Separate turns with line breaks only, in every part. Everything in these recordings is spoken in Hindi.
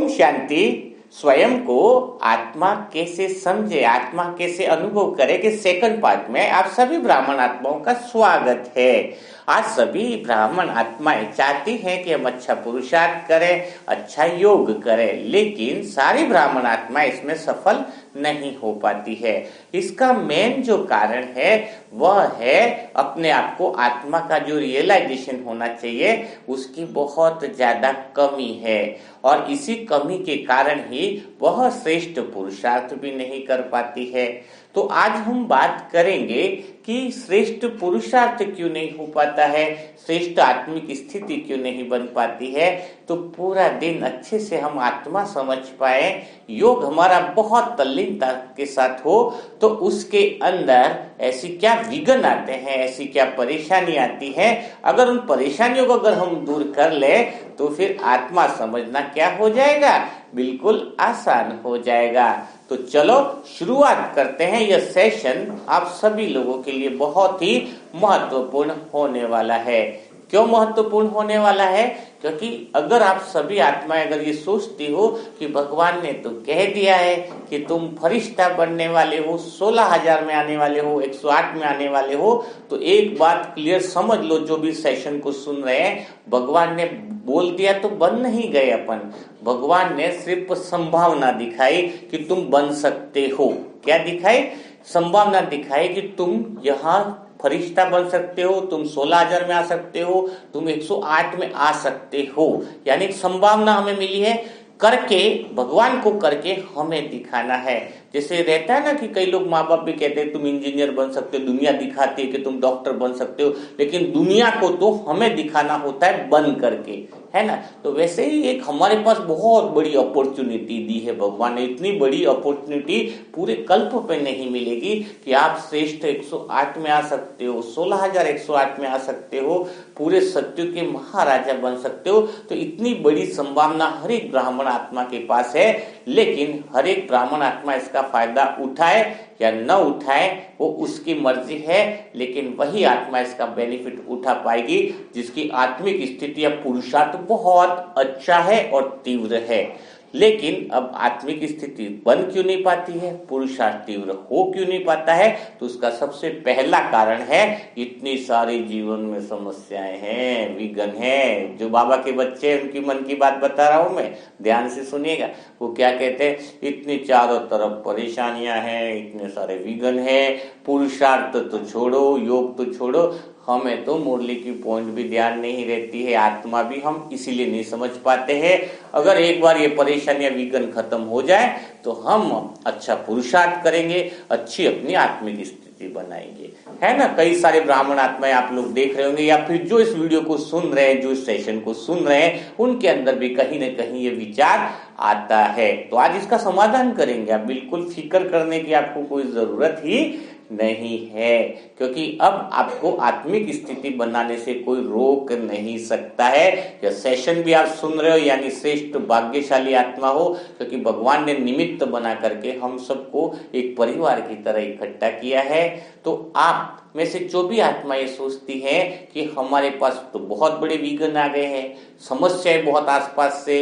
शांति। स्वयं को आत्मा कैसे समझे, आत्मा कैसे अनुभव करे कि सेकंड पार्ट में आप सभी ब्राह्मण आत्माओं का स्वागत है। आज सभी ब्राह्मण आत्माएं चाहती हैं कि हम अच्छा पुरुषार्थ करें, अच्छा योग करें, लेकिन सारी ब्राह्मण आत्माएं इसमें सफल नहीं हो पाती है। इसका मेन जो कारण है वह है अपने आप को आत्मा का जो रियलाइजेशन होना चाहिए उसकी बहुत ज्यादा कमी है, और इसी कमी के कारण ही वह श्रेष्ठ पुरुषार्थ भी नहीं कर पाती है। तो आज हम बात करेंगे कि श्रेष्ठ पुरुषार्थ क्यों नहीं हो पाता है, श्रेष्ठ आत्मिक स्थिति क्यों नहीं बन पाती है। तो पूरा दिन अच्छे से हम आत्मा समझ पाए, योग हमारा बहुत तल्लीनता के साथ हो, तो उसके अंदर ऐसी क्या विघ्न आते हैं, ऐसी क्या परेशानी आती है, अगर उन परेशानियों को अगर हम दूर कर ले तो फिर आत्मा समझना क्या हो जाएगा, बिल्कुल आसान हो जाएगा। तो चलो शुरुआत करते हैं। यह सेशन आप सभी लोगों के लिए बहुत ही महत्वपूर्ण होने वाला है। क्यों महत्वपूर्ण होने वाला है? क्योंकि अगर आप सभी आत्माएं अगर ये सोचती हो कि भगवान ने तो कह दिया है कि तुम फरिश्ता बनने वाले हो, 16,000 में आने वाले हो, 108 में आने वाले हो, तो एक बात क्लियर समझ लो, जो भी सेशन को सुन रहे हैं, भगवान ने बोल दिया तो बन नहीं गए अपन। भगवान ने सिर्फ संभावना दिखाई कि तुम बन सकते हो। क्या दिखाई? संभावना दिखाई कि तुम यहाँ फरिश्ता बन सकते हो, तुम 16,000 में आ सकते हो, तुम 108 में आ सकते हो। यानी एक संभावना हमें मिली है, करके भगवान को करके हमें दिखाना है। जैसे रहता है ना कि कई लोग माँ बाप भी कहते हैं तुम इंजीनियर बन सकते हो, दुनिया दिखाती है कि तुम डॉक्टर बन सकते हो, लेकिन दुनिया को तो हमें दिखाना होता है बन करके, है ना। तो वैसे ही एक हमारे पास बहुत बड़ी अपॉर्चुनिटी दी है भगवान ने। इतनी बड़ी अपॉर्चुनिटी पूरे कल्प पे नहीं मिलेगी कि आप श्रेष्ठ 108 में आ सकते हो, 16,108 में आ सकते हो, पूरे सत्य के महाराजा बन सकते हो। तो इतनी बड़ी संभावना हर एक ब्राह्मण आत्मा के पास है, लेकिन हर एक ब्राह्मण आत्मा इसका फायदा उठाए या न उठाए वो उसकी मर्जी है, लेकिन वही आत्मा इसका बेनिफिट उठा पाएगी जिसकी आत्मिक स्थिति या पुरुषार्थ बहुत अच्छा है और तीव्र है। लेकिन अब आत्मिक स्थिति बन क्यों नहीं पाती है, पुरुषार्थ तीव्र हो क्यों नहीं पाता है? तो उसका सबसे पहला कारण है इतनी सारी जीवन में समस्याएं हैं, विघ्न है। जो बाबा के बच्चे उनकी मन की बात बता रहा हूं मैं, ध्यान से सुनिएगा। वो क्या कहते हैं, इतनी चारों तरफ परेशानियां हैं, इतने सारे विघ्न है, पुरुषार्थ तो छोड़ो, योग तो छोड़ो, हमें तो मुरली की पॉइंट भी ध्यान नहीं रहती है, आत्मा भी हम इसीलिए नहीं समझ पाते हैं। अगर एक बार ये परेशानियां विघ्न खत्म हो जाए तो हम अच्छा पुरुषार्थ करेंगे, अच्छी अपनी आत्मिक स्थिति बनाएंगे, है ना। कई सारे ब्राह्मण आत्माएं आप लोग देख रहे होंगे, या फिर जो इस वीडियो को सुन रहे हैं, जो इस सेशन को सुन रहे हैं, उनके अंदर भी कहीं ना कहीं ये विचार आता है। तो आज इसका समाधान करेंगे। आप बिल्कुल फिक्र करने की आपको कोई जरूरत ही नहीं है, क्योंकि अब आपको आत्मिक स्थिति बनाने से कोई रोक नहीं सकता है। यह सेशन भी आप सुन रहे हो, यानी श्रेष्ठ भाग्यशाली आत्मा हो, क्योंकि भगवान ने निमित्त बना करके हम सबको एक परिवार की तरह इकट्ठा किया है। तो आप में से जो भी आत्मा ये सोचती है कि हमारे पास तो बहुत बड़े विघ्न आ गए हैं, समस्याएं बहुत आसपास से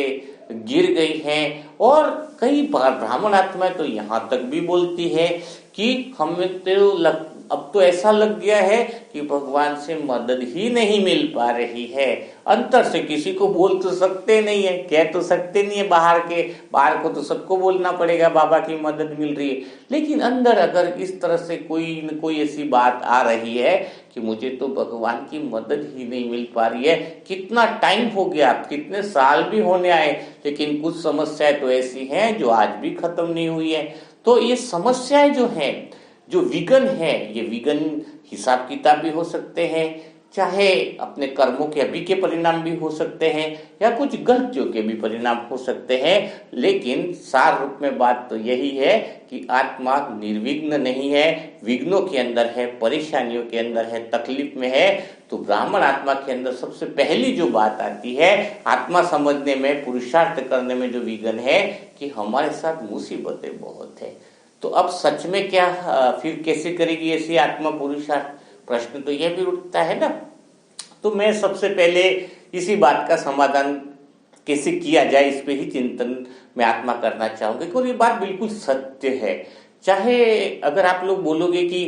गिर गई हैं, और कई बार ब्राह्मण आत्मा तो यहाँ तक भी बोलती है कि हमें तो अब तो ऐसा लग गया है कि भगवान से मदद ही नहीं मिल पा रही है। अंतर से किसी को बोल तो सकते नहीं है, कह तो सकते नहीं है, बाहर को तो सबको बोलना पड़ेगा बाबा की मदद मिल रही है, लेकिन अंदर अगर इस तरह से कोई न कोई ऐसी बात आ रही है कि मुझे तो भगवान की मदद ही नहीं मिल पा रही है, कितना टाइम हो गया, कितने साल भी होने आए, लेकिन कुछ समस्याएं तो ऐसी हैं जो आज भी खत्म नहीं हुई है। तो ये समस्याएं जो हैं, जो विघ्न है, ये विघ्न हिसाब किताब भी हो सकते हैं, चाहे अपने कर्मों के अभी के परिणाम भी हो सकते हैं, या कुछ गलतियों के भी परिणाम हो सकते हैं। लेकिन सार रूप में बात तो यही है कि आत्मा निर्विघ्न नहीं है, विघ्नों के अंदर है, परेशानियों के अंदर है, तकलीफ में है। तो ब्राह्मण आत्मा के अंदर सबसे पहली जो बात आती है आत्मा समझने में, पुरुषार्थ करने में, जो विघ्न है कि हमारे साथ मुसीबतें बहुत है। तो अब सच में क्या फिर कैसे करेगी ऐसी आत्मा पुरुषार्थ? प्रश्न तो यह भी उठता है ना। तो मैं सबसे पहले इसी बात का समाधान कैसे किया जाए, इस पे ही चिंतन मैं आत्मा करना चाहूंगी। और ये बात बिल्कुल सत्य है। चाहे अगर आप लोग बोलोगे कि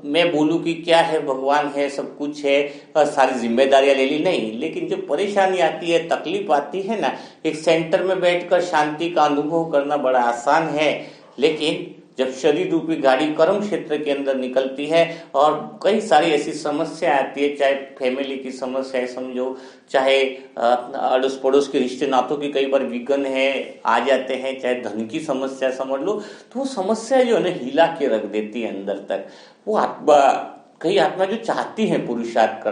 मैं बोलूं कि क्या है, भगवान है, सब कुछ है, सारी जिम्मेदारियां ले ली, नहीं, लेकिन जब परेशानी आती है, तकलीफ आती है ना, एक सेंटर में बैठकर शांति का अनुभव करना बड़ा आसान है, लेकिन जब शरीर रूपी गाड़ी कर्म क्षेत्र के अंदर निकलती है और कई सारी ऐसी समस्या आती है, चाहे फैमिली की समस्या है समझो, चाहे अड़ोस पड़ोस के रिश्ते नातों की कई बार विघ्न है आ जाते हैं, चाहे धन की समस्या समझ लो, तो वो समस्या जो है ना हिला के रख देती है अंदर तक। वो आत्मा, कई आत्मा जो चाहती है पुरुषार्थ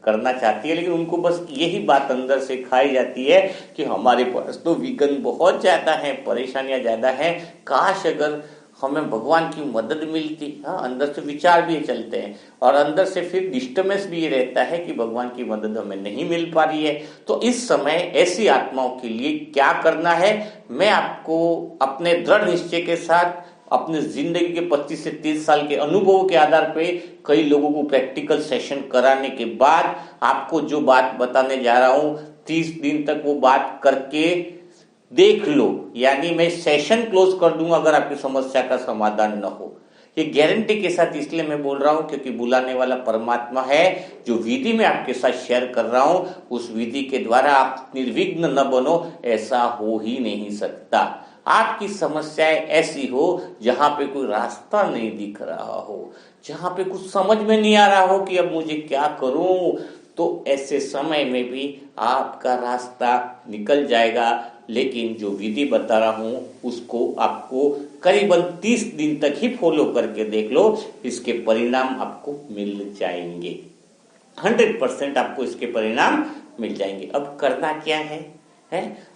करना चाहती है, लेकिन उनको बस यही बात अंदर से खाई जाती है कि हमारे पास तो विघ्न बहुत ज्यादा है, परेशानियां ज्यादा हैं, काश अगर हमें भगवान की मदद मिलती। हाँ, अंदर से विचार भी चलते हैं और अंदर से फिर डिस्टर्बेंस भी ये रहता है कि भगवान की मदद हमें नहीं मिल पा रही है। तो इस समय ऐसी आत्माओं के लिए क्या करना है, मैं आपको अपने दृढ़ निश्चय के साथ अपने जिंदगी के 25 से 30 साल के अनुभव के आधार पे कई लोगों को प्रैक्टिकल सेशन कराने के बाद आपको जो बात बताने जा रहा हूं, 30 दिन तक वो बात करके देख लो, यानी मैं सेशन क्लोज कर दूंगा अगर आपकी समस्या का समाधान न हो। ये गारंटी के साथ इसलिए मैं बोल रहा हूं क्योंकि बुलाने वाला परमात्मा है। जो विधि में आपके साथ शेयर कर रहा हूं, उस विधि के द्वारा आप निर्विघ्न न बनो, ऐसा हो ही नहीं सकता। आपकी समस्याएं ऐसी हो जहां पे कोई रास्ता नहीं दिख रहा हो, जहां पे कुछ समझ में नहीं आ रहा हो कि अब मुझे क्या करूं, तो ऐसे समय में भी आपका रास्ता निकल जाएगा। लेकिन जो विधि बता रहा हूं उसको आपको करीबन 30 दिन तक ही फॉलो करके देख लो, इसके परिणाम आपको मिल जाएंगे। 100% आपको इसके परिणाम मिल जाएंगे। अब करना क्या है?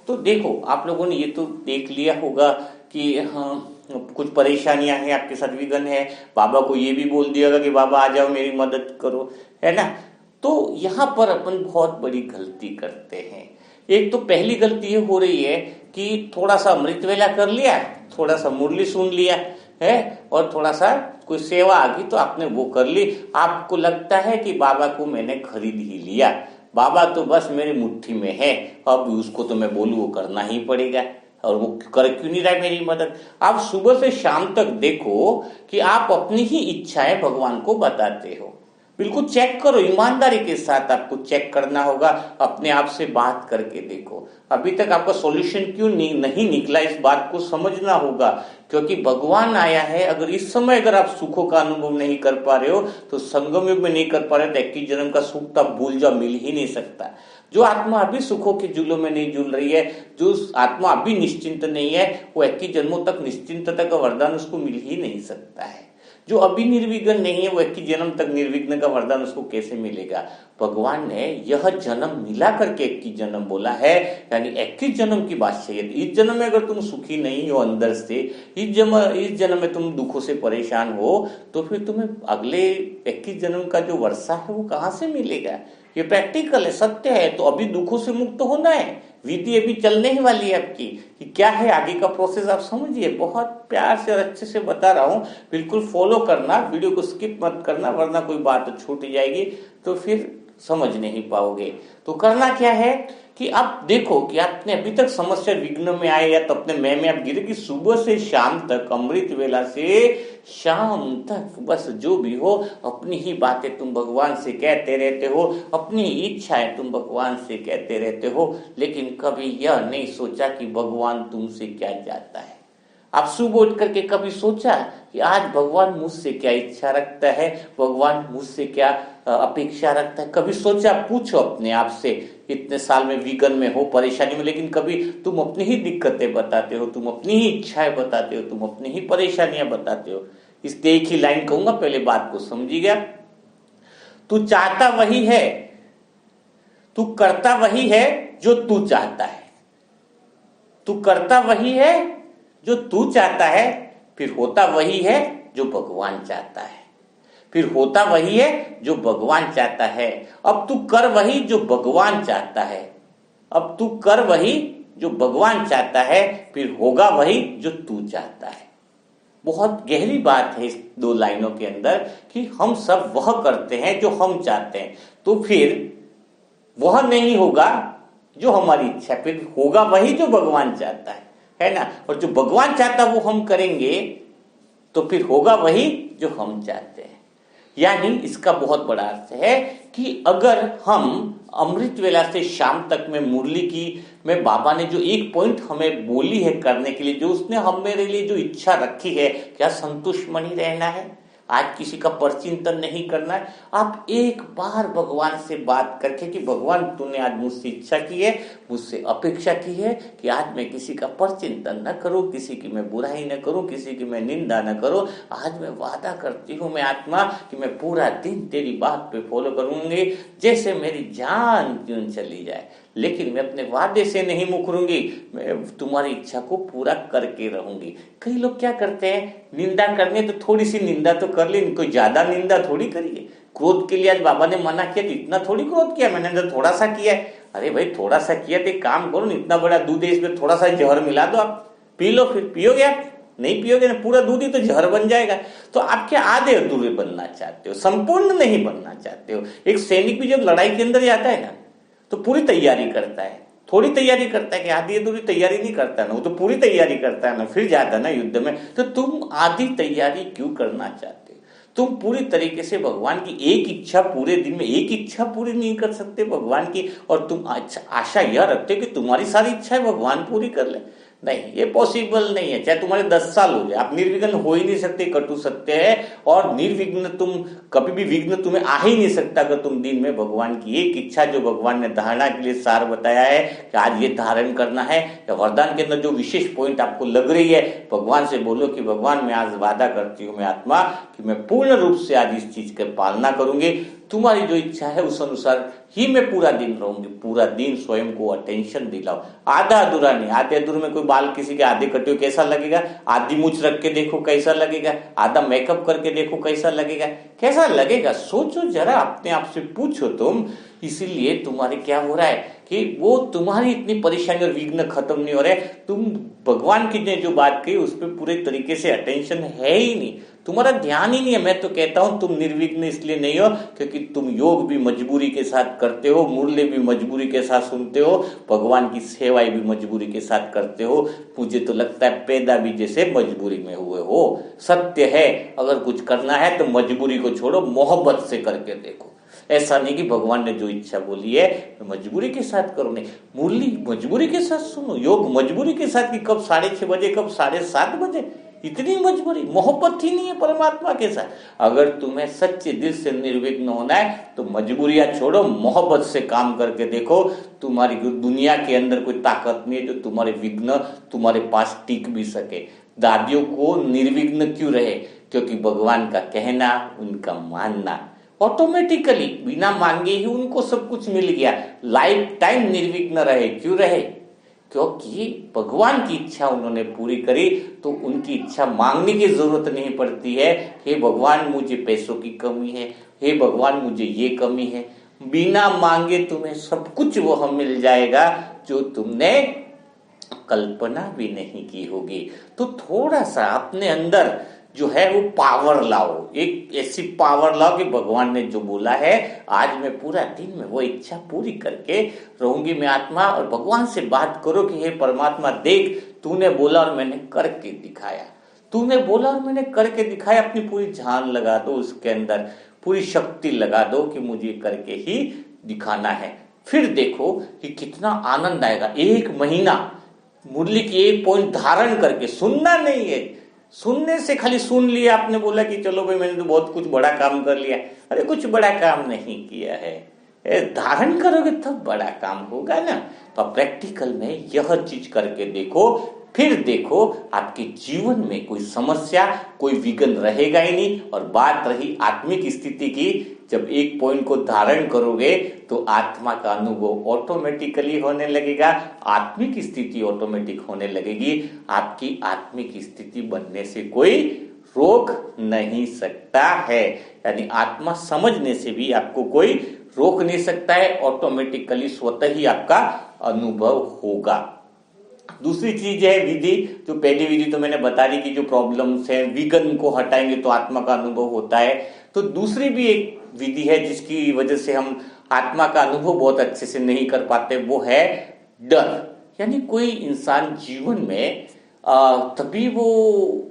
तो देखो, आप लोगों ने ये तो देख लिया होगा कि हाँ, कुछ परेशानियां हैं, आपके साथ विघ्न है, बाबा को ये भी बोल दिया कि बाबा आ जाओ मेरी मदद करो, है ना। तो यहाँ पर अपन बहुत बड़ी गलती करते हैं। एक तो पहली गलती ये हो रही है कि थोड़ा सा अमृत वेला कर लिया, थोड़ा सा मुरली सुन लिया है, और थोड़ा सा कोई सेवा आ गई तो आपने वो कर ली। आपको लगता है कि बाबा को मैंने खरीद ही लिया, बाबा तो बस मेरी मुट्ठी में है, अब उसको तो मैं बोलूं वो करना ही पड़ेगा, और वो कर क्यों नहीं रहा है मेरी मदद। आप सुबह से शाम तक देखो कि आप अपनी ही इच्छाएं भगवान को बताते हो। बिल्कुल चेक करो, ईमानदारी के साथ आपको चेक करना होगा, अपने आप से बात करके देखो अभी तक आपका सॉल्यूशन क्यों नहीं निकला, इस बात को समझना होगा। क्योंकि भगवान आया है, अगर इस समय अगर आप सुखों का अनुभव नहीं कर पा रहे हो तो संगम युग में नहीं कर पा रहे हो तो 21 जन्म का सुख तो भूल जाओ, मिल ही नहीं सकता। जो आत्मा अभी सुखों के जुलों में नहीं झूल रही है, जो आत्मा अभी निश्चिंत नहीं है, वो 21 जन्मों तक निश्चिंतता का वरदान उसको मिल ही नहीं सकता है। जो अभी निर्विघ्न नहीं है, वो 21 जन्म तक निर्विघ्न का वरदान उसको कैसे मिलेगा। भगवान ने यह जन्म मिला करके 21 जन्म बोला है, यानी 21 जन्म की बात चाहिए। इस जन्म में अगर तुम सुखी नहीं हो अंदर से, इस जन्म में तुम दुखों से परेशान हो, तो फिर तुम्हें अगले 21 जन्म का जो वर्षा है वो कहां से मिलेगा। ये प्रैक्टिकल है, सत्य है। तो अभी दुखों से मुक्त होना है, विधि अभी चलने ही वाली है आपकी कि क्या है आगे का प्रोसेस आप समझिए। बहुत प्यार से और अच्छे से बता रहा हूं, बिल्कुल फॉलो करना, वीडियो को स्किप मत करना, वरना कोई बात छूट जाएगी तो फिर समझ नहीं पाओगे। तो करना क्या है कि आप देखो कि आपने अभी तक समस्या विघ्न में आए या तो अपने में आप गिरे, कि सुबह से शाम तक, अमृत वेला से शाम तक, बस जो भी हो अपनी ही बातें तुम भगवान से कहते रहते हो, अपनी इच्छाएं तुम भगवान से कहते रहते हो, लेकिन कभी यह नहीं सोचा कि भगवान तुमसे क्या चाहता है। आप सुबह उठ करके कभी सोचा कि आज भगवान मुझसे क्या इच्छा रखता है, भगवान मुझसे क्या अपेक्षा रखता है। कभी सोचा, पूछो अपने आप से। इतने साल में विघ्न में हो, परेशानी में, लेकिन कभी तुम अपनी ही दिक्कतें बताते हो, तुम अपनी ही इच्छाएं बताते हो, तुम अपनी ही परेशानियां बताते हो। इस एक ही लाइन कहूंगा, पहले बात को समझिएगा। तू चाहता वही है, तू करता वही है जो तू चाहता है। तू करता वही है जो तू चाहता है, फिर होता वही है जो भगवान चाहता है, फिर होता वही है जो भगवान चाहता है। अब तू कर वही जो भगवान चाहता है, अब तू कर वही जो भगवान चाहता है, फिर होगा वही जो तू चाहता है। बहुत गहरी बात है इस दो लाइनों के अंदर कि हम सब वह करते हैं जो हम चाहते हैं, तो फिर वह नहीं होगा जो हमारी इच्छा, फिर होगा वही जो भगवान चाहता है ना। और जो भगवान चाहता है वो हम करेंगे तो फिर होगा वही जो हम चाहते हैं। यानी इसका बहुत बड़ा अर्थ है कि अगर हम अमृत वेला से शाम तक में मुरली की में बाबा ने जो एक पॉइंट हमें बोली है करने के लिए, जो उसने हम मेरे लिए जो इच्छा रखी है, क्या संतुष्ट मनी रहना है, आज किसी का परचिंतन नहीं करना है। आप एक बार भगवान से बात करके कि भगवान तूने आज मुझसे इच्छा की है, मुझसे अपेक्षा की है कि आज मैं किसी का परचिंतन न करूं, किसी की मैं बुराई न करूं, किसी की मैं निंदा न करूं। आज मैं वादा करती हूं मैं आत्मा कि मैं पूरा दिन तेरी बात पे फॉलो करूंगी, जैसे मेरी जान क्यों चली जाए, लेकिन मैं अपने वादे से नहीं मुकरूंगी, मैं तुम्हारी इच्छा को पूरा करके रहूंगी। कई लोग क्या करते हैं, निंदा करने तो थोड़ी सी निंदा तो कर ली, कोई ज्यादा निंदा थोड़ी करिए। क्रोध के लिए आज बाबा ने मना किया तो इतना थोड़ी क्रोध किया, मैंने तो थोड़ा सा किया है। अरे भाई थोड़ा सा किया तो एक काम करो ना, इतना बड़ा दूध है इसमें थोड़ा सा जहर मिला दो, आप पी लो, फिर पियोगे आप? नहीं पियोगे ना, पूरा दूध ही तो जहर बन जाएगा। तो आप क्या आधे अधूरे बनना चाहते हो, संपूर्ण नहीं बनना चाहते हो। एक सैनिक भी जब लड़ाई के अंदर जाता है ना तो पूरी तैयारी करता है, थोड़ी तैयारी करता है कि आधी अधूरी तैयारी नहीं करता ना, वो तो पूरी तैयारी करता है ना, फिर जाता है ना युद्ध में। तो तुम आधी तैयारी क्यों करना चाहते हो? तुम पूरी तरीके से भगवान की एक इच्छा, पूरे दिन में एक इच्छा पूरी नहीं कर सकते भगवान की, और तुम आशा यह रखते हो कि तुम्हारी सारी इच्छाएं भगवान पूरी कर ले। नहीं, ये पॉसिबल नहीं है। चाहे तुम्हारे 10 साल हो जाए, आप निर्विघ्न हो ही नहीं सकते, कटु सत्य है। और निर्विघ्न तुम कभी भी, विघ्न तुम्हें आ ही नहीं सकता अगर तुम दिन में भगवान की एक इच्छा, जो भगवान ने धारणा के लिए सार बताया है कि आज ये धारण करना है, या वरदान के अंदर जो विशेष पॉइंट आपको लग रही है, भगवान से बोलो कि भगवान मैं आज वादा करती हूँ मैं आत्मा कि मैं पूर्ण रूप से आज इस चीज की पालना करूंगी, तुम्हारी जो इच्छा है उस अनुसार ही मैं पूरा दिन रहूंगी। पूरा दिन स्वयं को अटेंशन दिलाओ, आधा अधूरा नहीं। आधे अधूरे में कोई बाल किसी के आधे कटे कैसा लगेगा, आधी मूछ रख के देखो कैसा लगेगा, आधा मेकअप करके देखो कैसा लगेगा, कैसा लगेगा? सोचो जरा, अपने आप से पूछो तुम। इसीलिए तुम्हारे क्या हो रहा है कि वो तुम्हारी इतनी परेशानी और विघ्न खत्म नहीं हो रहे, तुम भगवान की ने जो बात कही उस पर पूरे तरीके से अटेंशन है ही नहीं, तुम्हारा ध्यान ही नहीं है। मैं तो कहता हूं तुम निर्विघ्न इसलिए नहीं हो क्योंकि तुम योग भी मजबूरी के साथ करते हो, मुरली भी मजबूरी के साथ सुनते हो, भगवान की सेवाएं भी मजबूरी के साथ करते हो। मुझे तो लगता है पैदा भी जैसे मजबूरी में हुए हो। सत्य है, अगर कुछ करना है तो मजबूरी को छोड़ो, मोहब्बत से करके देखो। ऐसा नहीं कि भगवान ने जो इच्छा बोली है मजबूरी के साथ करो, नहीं। मुरली मजबूरी के साथ सुनो, योग मजबूरी के साथ कि कब 6:30 बजे, कब 7:30 बजे, इतनी मजबूरी, मोहब्बत ही नहीं है परमात्मा के साथ। अगर तुम्हें सच्चे दिल से निर्विघ्न होना है तो मजबूरियां छोड़ो, मोहब्बत से काम करके देखो। तुम्हारी दुनिया के अंदर कोई ताकत नहीं है जो तुम्हारे विघ्न तुम्हारे पास टिक भी सके। दादियों को निर्विघ्न क्यों रहे? क्योंकि भगवान का कहना, उनका मानना, ऑटोमेटिकली बिना मांगे ही उनको सब कुछ मिल गया। लाइफ टाइम निर्विघ्न रहे, क्यों रहे? क्योंकि भगवान की इच्छा उन्होंने पूरी करी, तो उनकी इच्छा मांगने की जरूरत नहीं पड़ती है। हे भगवान मुझे पैसों की कमी है, हे भगवान मुझे ये कमी है। बिना मांगे तुम्हें सब कुछ वह मिल जाएगा जो तुमने कल्पना भी नहीं की होगी। तो थोड़ा सा अपने अंदर जो है वो पावर लाओ, एक ऐसी पावर लाओ कि भगवान ने जो बोला है आज मैं पूरा दिन में वो इच्छा पूरी करके रहूंगी मैं आत्मा। और भगवान से बात करो कि हे परमात्मा देख, तूने बोला और मैंने करके दिखाया, तूने बोला और मैंने करके दिखाया। अपनी पूरी जान लगा दो उसके अंदर, पूरी शक्ति लगा दो कि मुझे करके ही दिखाना है। फिर देखो कि कितना आनंद आएगा। 1 महीना मुरली की एक पॉइंट धारण करके, सुनना नहीं है, सुनने से खाली सुन लिया, आपने बोला कि चलो भाई मैंने तो बहुत कुछ बड़ा काम कर लिया। अरे कुछ बड़ा काम नहीं किया है, धारण करोगे तब बड़ा काम होगा ना। तो प्रैक्टिकल में यह चीज करके देखो, फिर देखो आपके जीवन में कोई समस्या, कोई विघ्न रहेगा ही नहीं। और बात रही आत्मिक स्थिति की, जब एक पॉइंट को धारण करोगे तो आत्मा का अनुभव ऑटोमेटिकली होने लगेगा, आत्मिक स्थिति ऑटोमेटिक होने लगेगी। आपकी आत्मिक स्थिति बनने से कोई रोक नहीं सकता है, यानी आत्मा समझने से भी आपको कोई रोक नहीं सकता है। ऑटोमेटिकली स्वतः ही आपका अनुभव होगा। दूसरी चीज है विधि, जो पहली विधि तो मैंने बता दी कि जो प्रॉब्लम्स है विघ्न को हटाएंगे तो आत्मा का अनुभव होता है। तो दूसरी भी एक विधि है जिसकी वजह से हम आत्मा का अनुभव बहुत अच्छे से नहीं कर पाते, वो है डर। यानी कोई इंसान जीवन में तभी वो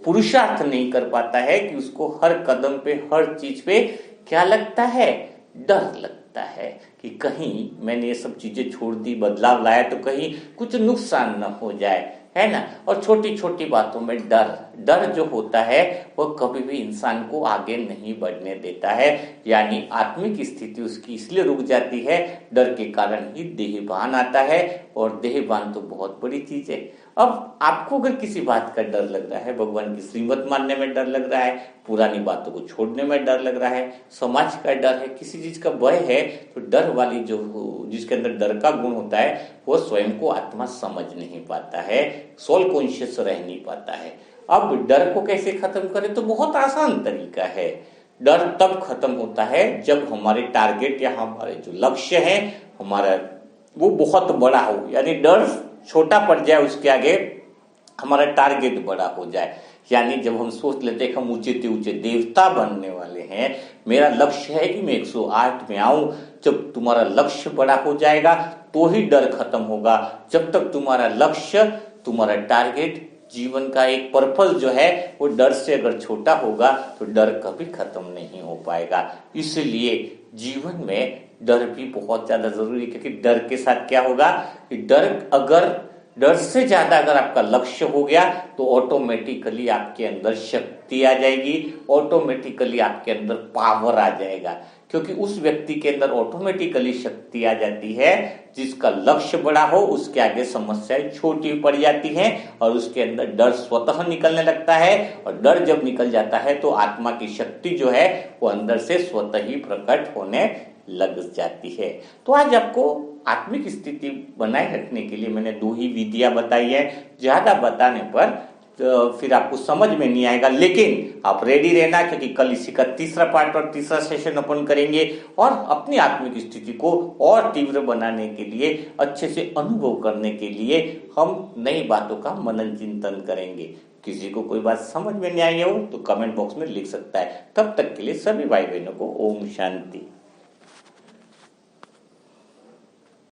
पुरुषार्थ नहीं कर पाता है कि उसको हर कदम पे, हर चीज पे क्या लगता है, डर लगता है कि कहीं मैंने ये सब चीजें छोड़ दी, बदलाव लाया तो कहीं कुछ नुकसान न हो जाए, है ना। और छोटी छोटी बातों में डर जो होता है वो कभी भी इंसान को आगे नहीं बढ़ने देता है। यानी आत्मिक स्थिति उसकी इसलिए रुक जाती है, डर के कारण ही देहभान आता है, और देहभान तो बहुत बड़ी चीज है। अब आपको अगर किसी बात का डर लग रहा है, भगवान की श्रीमत मानने में डर लग रहा है, पुरानी बातों को छोड़ने में डर लग रहा है, समाज का डर है, किसी चीज का भय है, तो डर वाली जो जिसके अंदर डर का गुण होता है वो स्वयं को आत्मा समझ नहीं पाता है, सोल कॉन्शियस रह नहीं पाता है। अब डर को कैसे खत्म करें, तो बहुत आसान तरीका है। डर तब खत्म होता है जब हमारे टारगेट या हमारे जो लक्ष्य है हमारा वो बहुत बड़ा हो, यानी डर छोटा पड़ जाए, उसके आगे हमारा टारगेट बड़ा हो जाए। यानी जब हम सोच लेते हैं कि हम ऊंचे से ऊंचे देवता बनने वाले हैं, मेरा लक्ष्य है कि मैं 108 में आऊं, जब तुम्हारा लक्ष्य बड़ा हो जाएगा तो ही डर खत्म होगा। जब तक तुम्हारा लक्ष्य, तुम्हारा टारगेट, जीवन का एक पर्पस जो है वो डर से अगर छोटा होगा तो डर कभी खत्म नहीं हो पाएगा। इसलिए जीवन में डर भी बहुत ज्यादा जरूरी है, क्योंकि डर के साथ क्या होगा कि डर से ज्यादा अगर आपका लक्ष्य हो गया तो ऑटोमेटिकली आपके अंदर शक्ति आ जाएगी, ऑटोमेटिकली आपके अंदर पावर आ जाएगा। क्योंकि उस व्यक्ति के अंदर ऑटोमेटिकली शक्ति आ जाती है जिसका लक्ष्य बड़ा हो, उसके आगे समस्याएं छोटी पड़ जाती हैं और उसके अंदर डर स्वतः निकलने लगता है। और डर जब निकल जाता है तो आत्मा की शक्ति जो है वो अंदर से स्वतः ही प्रकट होने लग जाती है। तो आज आपको आत्मिक स्थिति बनाए रखने के लिए मैंने 2 ही विधियां बताई है। ज्यादा बताने पर तो फिर आपको समझ में नहीं आएगा, लेकिन आप रेडी रहना, क्योंकि कल इसी का तीसरा पार्ट और तीसरा सेशन अपन करेंगे और अपनी आत्मिक स्थिति को और तीव्र बनाने के लिए, अच्छे से अनुभव करने के लिए हम नई बातों का मनन चिंतन करेंगे। किसी को कोई बात समझ में नहीं आई हो तो कमेंट बॉक्स में लिख सकता है। तब तक के लिए सभी भाई बहनों को ओम शांति।